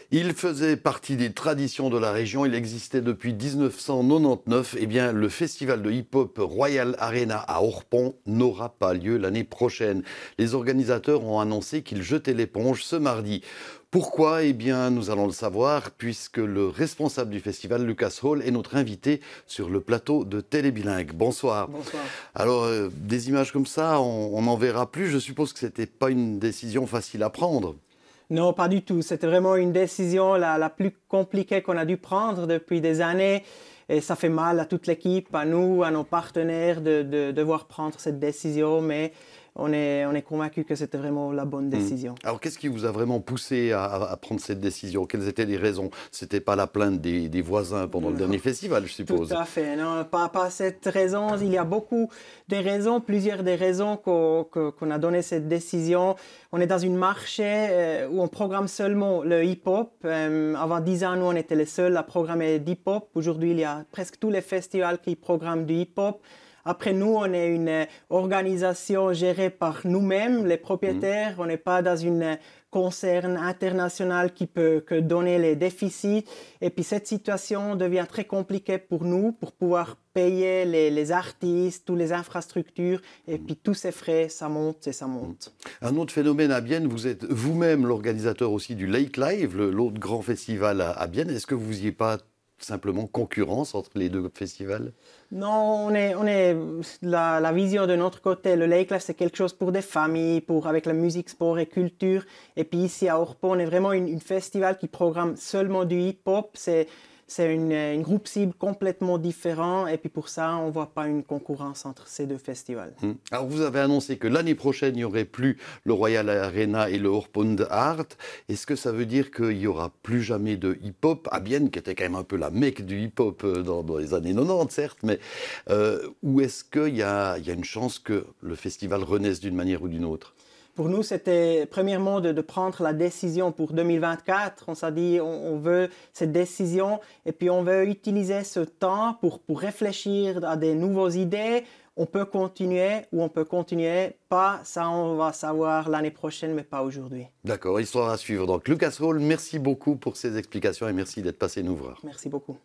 Il faisait partie des traditions de la région. Il existait depuis 1999. Eh bien, le festival de hip-hop Royal Arena à Orpont n'aura pas lieu l'année prochaine. Les organisateurs ont annoncé qu'ils jetaient l'éponge ce mardi. Pourquoi? Eh bien, nous allons le savoir puisque le responsable du festival, Lucas Hall, est notre invité sur le plateau de Télébilingue. Bonsoir. Bonsoir. Alors, des images comme ça, on n'en verra plus. Je suppose que ce n'était pas une décision facile à prendre. Non, pas du tout. C'était vraiment une décision la plus compliquée qu'on a dû prendre depuis des années. Et ça fait mal à toute l'équipe, à nous, à nos partenaires de devoir prendre cette décision. Mais on est convaincu que c'était vraiment la bonne décision. Alors, qu'est-ce qui vous a vraiment poussé à prendre cette décision? Quelles étaient les raisons? Ce n'était pas la plainte des voisins pendant le dernier festival, je suppose. Tout à fait. Non, pas cette raison. Il y a beaucoup de raisons, plusieurs des raisons qu'on a donné cette décision. On est dans un marché où on programme seulement le hip-hop. Avant 10 ans, nous, on était les seuls à programmer d'hip-hop. Aujourd'hui, il y a presque tous les festivals qui programment du hip-hop. Après, nous, on est une organisation gérée par nous-mêmes, les propriétaires. On n'est pas dans une concern international qui peut que donner les déficits. Et puis, cette situation devient très compliquée pour nous, pour pouvoir payer les artistes, toutes les infrastructures. Et puis, tous ces frais, ça monte et ça monte. Un autre phénomène à Bienne, vous êtes vous-même l'organisateur aussi du Lake Live, l'autre grand festival à Bienne. Est-ce que vous n'y pas simplement concurrence entre les deux festivals? Non, la vision de notre côté. Le Lake Live, c'est quelque chose pour des familles, avec la musique, sport et culture. Et puis ici à Orpont, on est vraiment une festival qui programme seulement du hip-hop. C'est une groupe cible complètement différent. Et puis pour ça, on ne voit pas une concurrence entre ces deux festivals. Alors vous avez annoncé que l'année prochaine, il n'y aurait plus le Royal Arena et le Orpont Art. Est-ce que ça veut dire qu'il n'y aura plus jamais de hip-hop à Bienne, qui était quand même un peu la mecque du hip-hop dans les années 90, certes, mais ou est-ce qu'il y a une chance que le festival renaisse d'une manière ou d'une autre? Pour nous, c'était premièrement de prendre la décision pour 2024. On s'est dit, on veut cette décision et puis on veut utiliser ce temps pour réfléchir à des nouvelles idées. On peut continuer ou on peut continuer pas. Ça, on va savoir l'année prochaine, mais pas aujourd'hui. D'accord, histoire à suivre. Donc, Lucas Hall, merci beaucoup pour ces explications et merci d'être passé nous voir. Merci beaucoup.